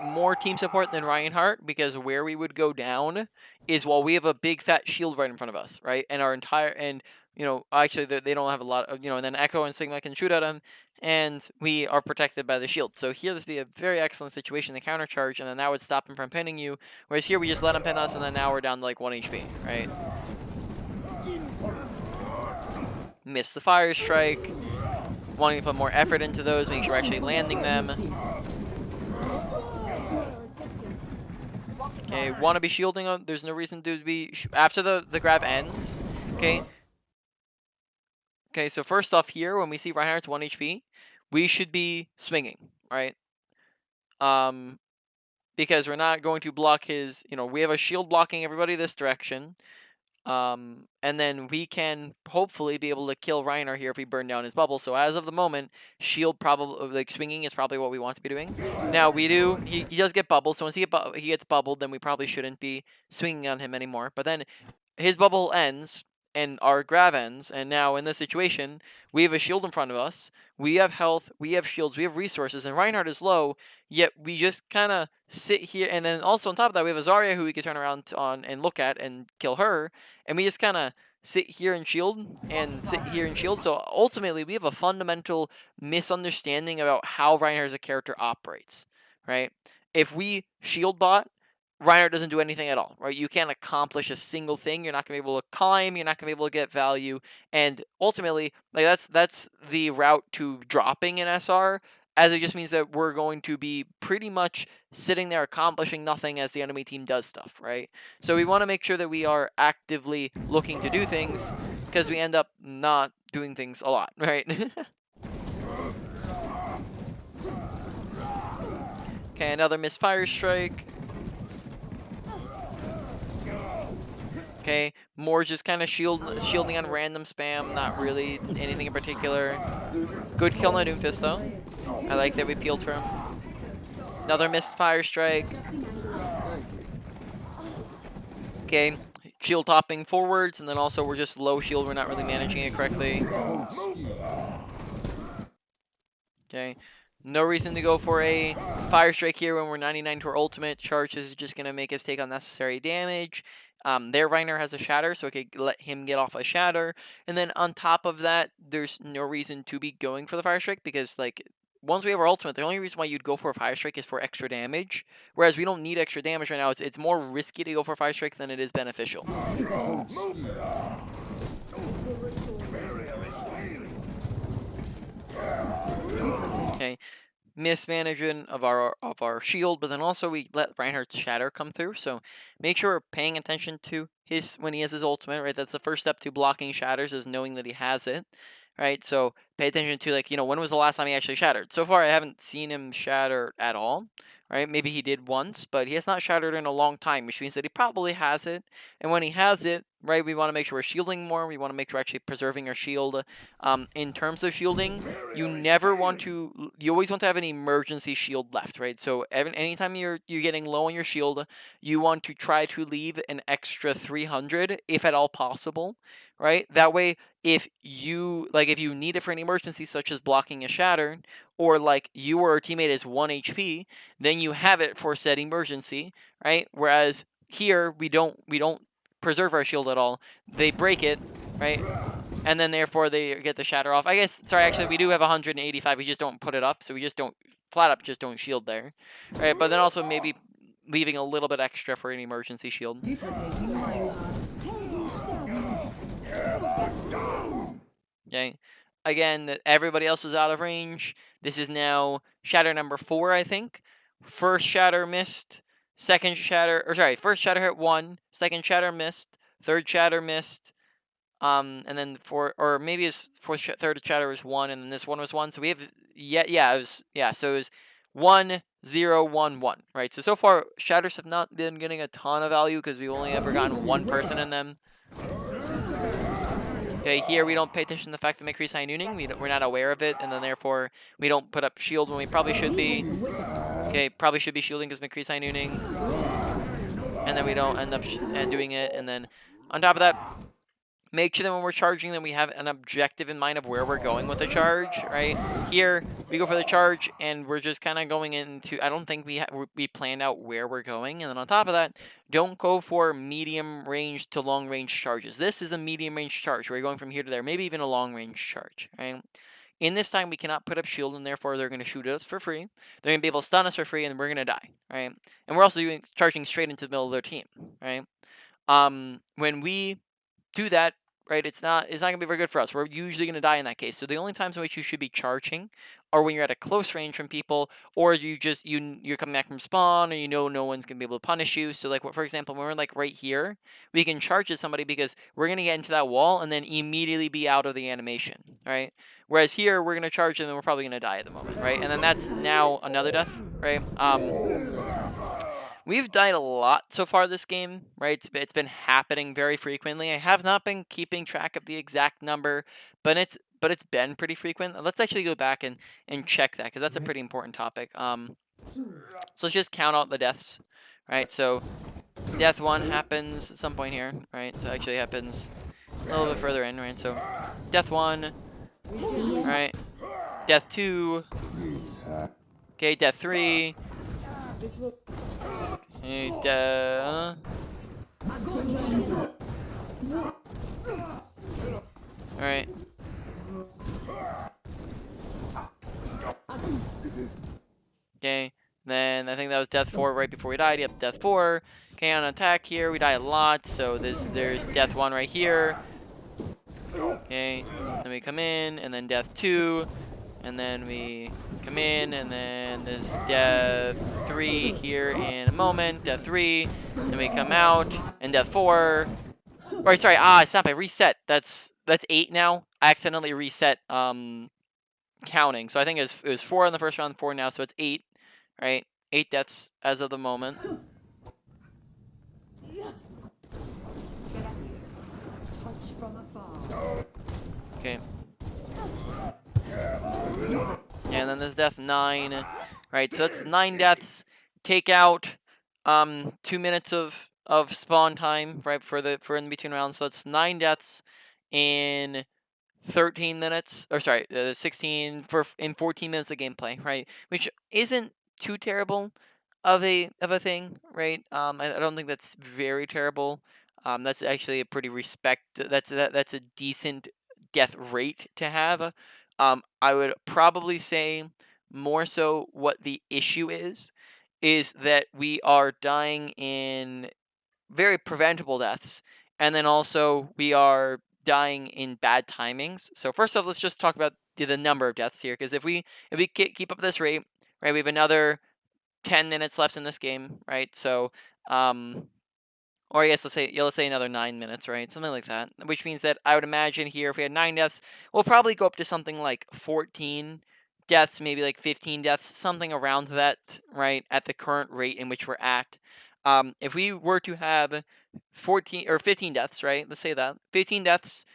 more team support than Reinhardt, because where we would go down is while we have a big fat shield right in front of us, right? And our entire, and you know, actually they don't have a lot of, you know, and then Echo and Sigma can shoot at them, and we are protected by the shield. So here this would be a very excellent situation to countercharge, and then that would stop him from pinning you. Whereas here we just let him pin us, and then now we're down to like 1 HP, right? Miss the fire strike. Wanting to put more effort into those, make sure we're actually landing them. Okay, want to be shielding them. There's no reason to be after the grab ends. Okay. Okay, so first off here, when we see Reinhardt's 1 HP, we should be swinging, right? Because we're not going to block his, you know, we have a shield blocking everybody this direction. And then we can hopefully be able to kill Reiner here if we burn down his bubble. So as of the moment, shield probably, like swinging is probably what we want to be doing. Now he does get bubbled, so once he gets bubbled, then we probably shouldn't be swinging on him anymore. But then his bubble ends and our grab ends, and now in this situation, we have a shield in front of us. We have health, we have shields, we have resources, and Reinhardt is low, yet we just kind of sit here. And then also on top of that, we have a Zarya who we could turn around on and look at and kill her, and we just kind of sit here and shield and sit here and shield. So ultimately, we have a fundamental misunderstanding about how Reinhardt as a character operates, right? If we shield bot, Reinhardt doesn't do anything at all, right? You can't accomplish a single thing. You're not going to be able to climb. You're not going to be able to get value. And ultimately, like that's the route to dropping an SR, as it just means that we're going to be pretty much sitting there accomplishing nothing as the enemy team does stuff, right? So we want to make sure that we are actively looking to do things, because we end up not doing things a lot, right? Okay, another misfire strike. Okay, more just kind of shielding on random spam, not really anything in particular. Good kill on Doomfist though. I like that we peeled for him. Another missed fire strike. Okay, shield topping forwards, and then also we're just low shield, we're not really managing it correctly. Okay, no reason to go for a fire strike here when we're 99 to our ultimate. Charge is just going to make us take unnecessary damage. Their Reiner has a shatter, so I could let him get off a shatter. And then on top of that, there's no reason to be going for the fire strike, because like once we have our ultimate, the only reason why you'd go for a fire strike is for extra damage. Whereas we don't need extra damage right now. It's more risky to go for a fire strike than it is beneficial. Okay. Mismanagement of our shield, but then also we let Reinhardt's shatter come through. So make sure we're paying attention to his when he has his ultimate, right? That's the first step to blocking shatters, is knowing that he has it, right? So pay attention to, like, you know, when was the last time he actually shattered? So far I haven't seen him shatter at all, right? Maybe he did once, but he has not shattered in a long time, which means that he probably has it. And when he has it, right, we want to make sure we're shielding more. We want to make sure we're actually preserving our shield. In terms of shielding, you always want to have an emergency shield left, right? So anytime you're getting low on your shield, you want to try to leave an extra 300 if at all possible, right? That way, if you need it for an emergency, such as blocking a shatter, or like you or a teammate is 1 HP, then you have it for said emergency, right? Whereas here we don't preserve our shield at all. They break it, right? And then therefore they get the shatter off. I guess, sorry, actually we do have 185, we just don't put it up, so we just don't, flat up just don't shield there. Right, but then also maybe leaving a little bit extra for an emergency shield. Duplicating my Okay. Again, everybody else is out of range. This is now shatter number 4, I think. First shatter missed. Second shatter, or sorry, first shatter hit 1. Second shatter missed. Third shatter missed. And then or maybe his third shatter was 1, and then this one was 1. So we have so it was 1 0 1 1. Right. So far shatters have not been getting a ton of value because we've only ever gotten one person in them. Okay, here we don't pay attention to the fact that we increase high nooning. We're not aware of it, and then therefore we don't put up shield when we probably should be. Okay, probably should be shielding because we increase high nooning, and then we don't end up doing it. And then on top of that, make sure that when we're charging, that we have an objective in mind of where we're going with the charge. Right here, we go for the charge, and we're just kind of going into. I don't think we planned out where we're going. And then on top of that, don't go for medium range to long range charges. This is a medium range charge. We're going from here to there, maybe even a long range charge. Right. In this time, we cannot put up shield, and therefore they're going to shoot at us for free. They're going to be able to stun us for free, and we're going to die. Right. And we're also charging straight into the middle of their team. Right. When we do that, right, it's not gonna be very good for us. We're usually gonna die in that case. So the only times in which you should be charging are when you're at a close range from people, or you're coming back from spawn, or no one's gonna be able to punish you. So like, for example, when we're like right here, we can charge at somebody because we're gonna get into that wall and then immediately be out of the animation, right? Whereas here we're gonna charge and then we're probably gonna die at the moment, right? And then that's now another death, right? We've died a lot so far this game, right? It's been happening very frequently. I have not been keeping track of the exact number, but it's been pretty frequent. Let's actually go back and check that because that's a pretty important topic. So let's just count out the deaths, right? So death 1 happens at some point here, right? So it actually happens a little bit further in, right? So death 1, right? Death 2. Okay, death 3. Okay, alright. Okay, then I think that was death 4 right before we died. Yep, death 4. Okay, on attack here, we die a lot, so there's death 1 right here. Okay, then we come in, and then death 2, and then we come in, and then there's death 3 here in a moment, death 3, then we come out, and death 4. Or sorry, stop, I reset. That's 8 now. I accidentally reset counting. So I think it was 4 in the first round, 4 now, so it's 8, right? 8 deaths as of the moment. Okay. And then there's death 9. Right, so that's 9 deaths. Take out 2 minutes of spawn time, right, for in between rounds. So that's 9 deaths in 13 minutes, or sorry, 16 in 14 minutes of gameplay, right? Which isn't too terrible of a thing, right? I don't think that's very terrible. That's actually a pretty that's a decent death rate to have. I would probably say more so what the issue is that we are dying in very preventable deaths, and then also we are dying in bad timings. So first off, let's just talk about the number of deaths here, because if we keep up this rate, right, we have another 10 minutes left in this game, right? So or yes, let's say another 9 minutes, right? Something like that. Which means that I would imagine here, if we had 9 deaths, we'll probably go up to something like 14 deaths, maybe like 15 deaths, something around that, right? At the current rate in which we're at. If we were to have 14 or 15 deaths, right? Let's say that 15 deaths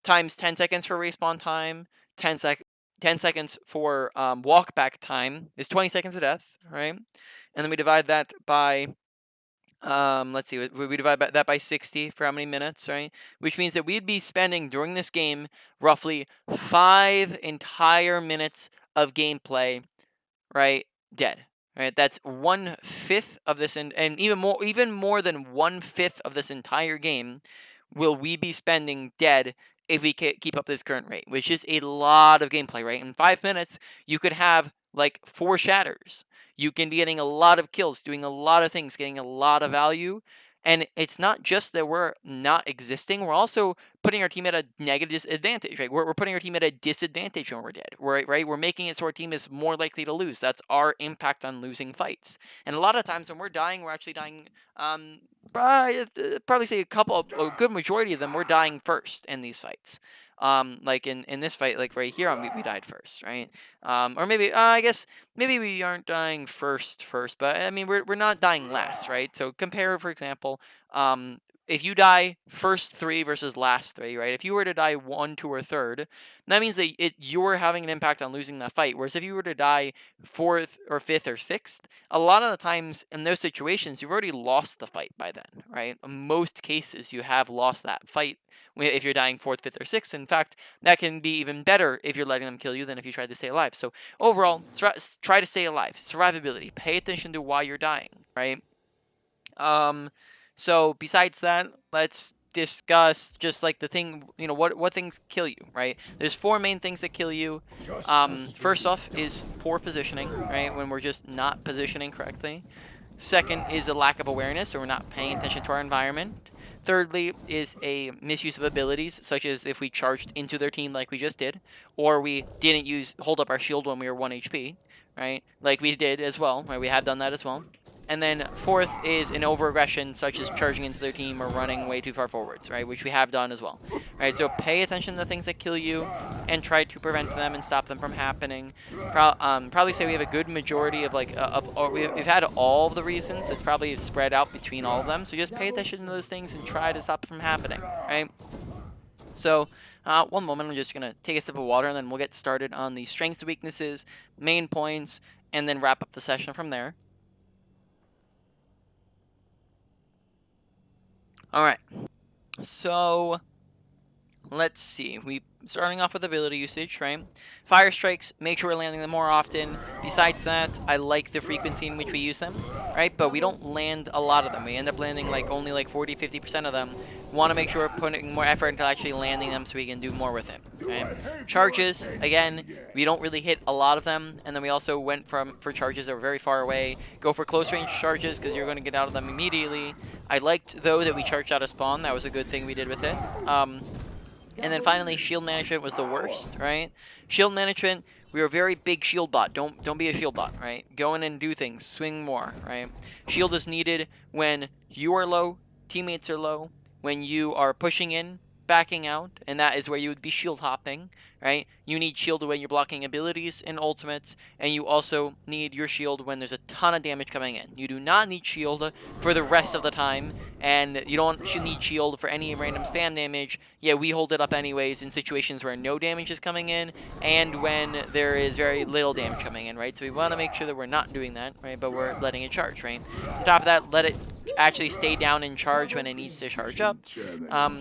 times 10 seconds for respawn time, 10 seconds for walk back time is 20 seconds of death, right? And then we divide that by let's see, we divide that by 60 for how many minutes, right? Which means that we'd be spending during this game roughly 5 entire minutes of gameplay, right, dead. Right, that's 1/5 of this, and even more than 1/5 of this entire game will we be spending dead if we keep up this current rate, which is a lot of gameplay, right? In 5 minutes, you could have like 4 shatters. You can be getting a lot of kills, doing a lot of things, getting a lot of value. And it's not just that we're not existing, we're also putting our team at a negative disadvantage, right? We're putting our team at a disadvantage when we're dead, right? We're making it so our team is more likely to lose. That's our impact on losing fights. And a lot of times when we're dying, we're actually dying, probably say a good majority of them, we're dying first in these fights. Like in this fight, like right here, we died first, right? Or maybe, I guess, maybe we aren't dying first, but I mean, we're not dying last, right? So compare, for example, if you die first 3 versus last 3, right? If you were to die 1, 2, or third, that means that you're having an impact on losing that fight. Whereas if you were to die 4th or 5th or 6th, a lot of the times in those situations, you've already lost the fight by then, right? In most cases, you have lost that fight if you're dying 4th, 5th, or 6th. In fact, that can be even better if you're letting them kill you than if you tried to stay alive. So overall, try to stay alive. Survivability. Pay attention to why you're dying, right? So besides that, let's discuss just like the thing, what things kill you, right? There's 4 main things that kill you. First off is poor positioning, right? When we're just not positioning correctly. Second is a lack of awareness, so we're not paying attention to our environment. Thirdly is a misuse of abilities, such as if we charged into their team like we just did, or we didn't hold up our shield when we were 1 HP, right? Like we did as well, right? We have done that as well. And then fourth is an overaggression, such as charging into their team or running way too far forwards, right? Which we have done as well, right? So pay attention to the things that kill you and try to prevent them and stop them from happening. Probably say we have a good majority of we've had all of the reasons. It's probably spread out between all of them. So just pay attention to those things and try to stop it from happening, right? So, one moment, I'm just going to take a sip of water and then we'll get started on the strengths and weaknesses, main points, and then wrap up the session from there. Alright, so let's see. Starting off with ability usage, right? Fire strikes, make sure we're landing them more often. Besides that, I like the frequency in which we use them, right? But we don't land a lot of them. We end up landing only 40-50% of them. Want to make sure we're putting more effort into actually landing them so we can do more with it, right? Charges, again, we don't really hit a lot of them. And then we also went for charges that were very far away. Go for close range charges because you're going to get out of them immediately. I liked, though, that we charged out of spawn. That was a good thing we did with it. And then finally, shield management was the worst, right? Shield management, we are a very big shield bot. Don't be a shield bot, right? Go in and do things. Swing more, right? Shield is needed when you are low, teammates are low, when you are pushing in, backing out, and that is where you would be shield hopping, right? You need shield when you're blocking abilities and ultimates, and you also need your shield when there's a ton of damage coming in. You do not need shield for the rest of the time, and you don't need shield for any random spam damage. Yeah, we hold it up anyways in situations where no damage is coming in, and when there is very little damage coming in, right? So we want to make sure that we're not doing that, right? But we're letting it charge, right? On top of that, let it actually stay down and charge when it needs to charge up.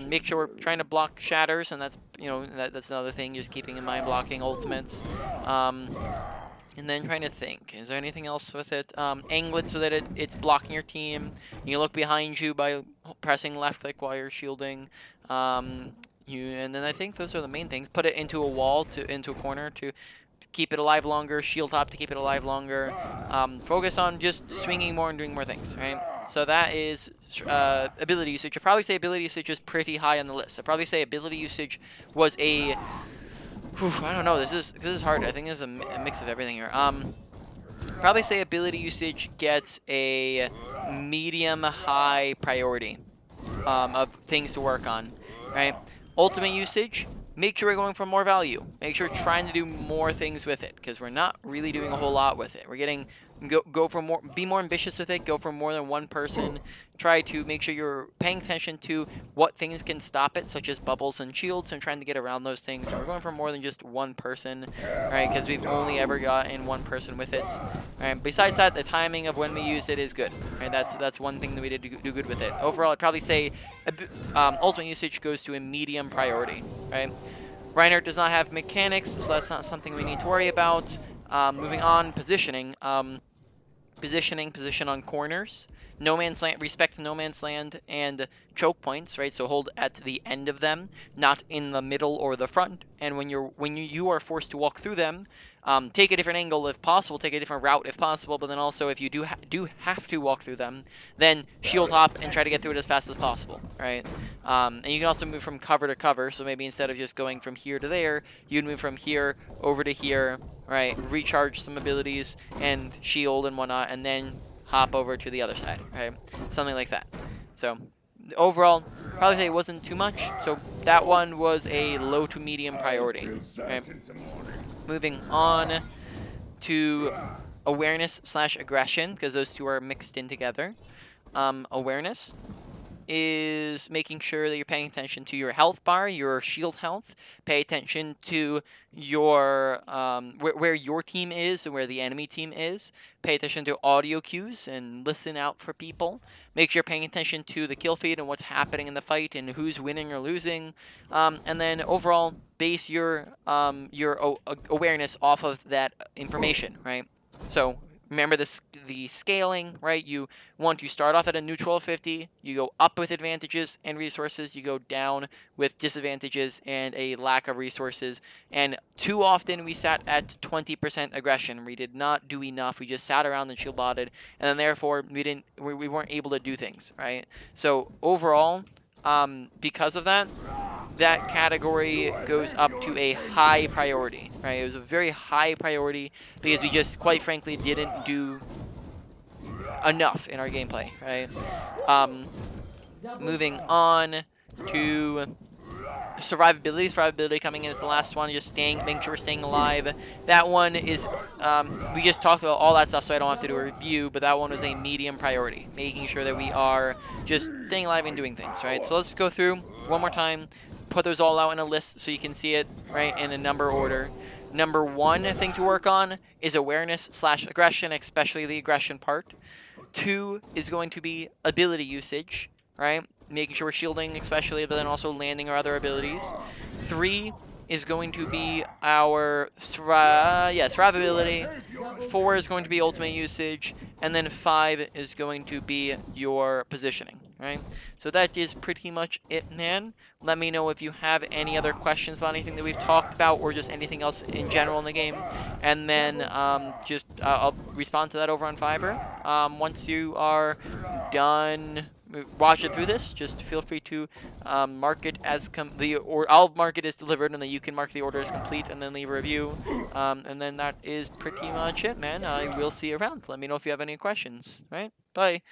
Make sure we're trying to block shatters, and that's that's another thing, just keeping in mind blocking ultimates. And then trying to think, is there anything else with it? Angle it so that it's blocking your team. You look behind you by pressing left click while you're shielding. And then I think those are the main things. Put it into a wall, into a corner to keep it alive longer. Shield top to keep it alive longer. Focus on just swinging more and doing more things, right? So that is ability usage. I'd probably say ability usage is pretty high on the list. I'd probably say ability usage was a... I don't know. This is hard. I think there's a mix of everything here. Probably say ability usage gets a medium-high priority of things to work on, right? Ultimate usage, make sure we're going for more value. Make sure we're trying to do more things with it, because we're not really doing a whole lot with it. We're getting go for more, be more ambitious with it. Go for more than one person. Try to make sure you're paying attention to what things can stop it, such as bubbles and shields, and trying to get around those things. So we're going for more than just one person, right? Because we've only ever gotten one person with it. Right? Besides that, the timing of when we use it is good. Right? That's one thing that we did do good with it. Overall, I'd probably say ultimate usage goes to a medium priority. Right? Reinhardt does not have mechanics, so that's not something we need to worry about. Moving on, positioning. Position on corners. no man's land, respect no man's land, and choke points, right? So hold at the end of them, not in the middle or the front. And when you are forced to walk through them, take a different angle if possible, take a different route if possible. But then also, if you do have to walk through them, then shield hop and try to get through it as fast as possible, right? And you can also move from cover to cover. So maybe instead of just going from here to there, you'd move from here over to here, right? Recharge some abilities and shield and whatnot, and then hop over to the other side, right? Something like that. So overall, probably say it wasn't too much. So that one was a low to medium priority, right? Moving on to awareness/aggression, because those two are mixed in together. Awareness is making sure that you're paying attention to your health bar, your shield health. Pay attention to your where your team is and where the enemy team is. Pay attention to audio cues and listen out for people. Make sure you're paying attention to the kill feed and what's happening in the fight and who's winning or losing. And then overall, base your awareness off of that information, right? So remember the scaling, right? You want to start off at a neutral of 50, you go up with advantages and resources, you go down with disadvantages and a lack of resources. And too often we sat at 20% aggression. We did not do enough. We just sat around and shield botted, and then therefore we weren't able to do things, right? So overall, because of that, that category goes up to a high priority, right? It was a very high priority because we just, quite frankly, didn't do enough in our gameplay, right? Moving on to survivability. Survivability coming in as the last one, just making sure we're staying alive. That one is, we just talked about all that stuff, so I don't have to do a review, but that one was a medium priority, making sure that we are just staying alive and doing things, right? So let's go through one more time, put those all out in a list so you can see it, right, in a number order. Number one thing to work on is awareness/aggression, especially the aggression part. 2 is going to be ability usage, right? Making sure we're shielding, especially, but then also landing our other abilities. 3 is going to be our survivability. 4 is going to be ultimate usage, and then 5 is going to be your positioning, right? So that is pretty much it, man. Let me know if you have any other questions about anything that we've talked about or just anything else in general in the game. And then I'll respond to that over on Fiverr. Once you are done watching through this, just feel free to mark it as I'll mark it as delivered, and then you can mark the order as complete, and then leave a review. And then that is pretty much it, man. I will see you around. Let me know if you have any questions. Right? Bye.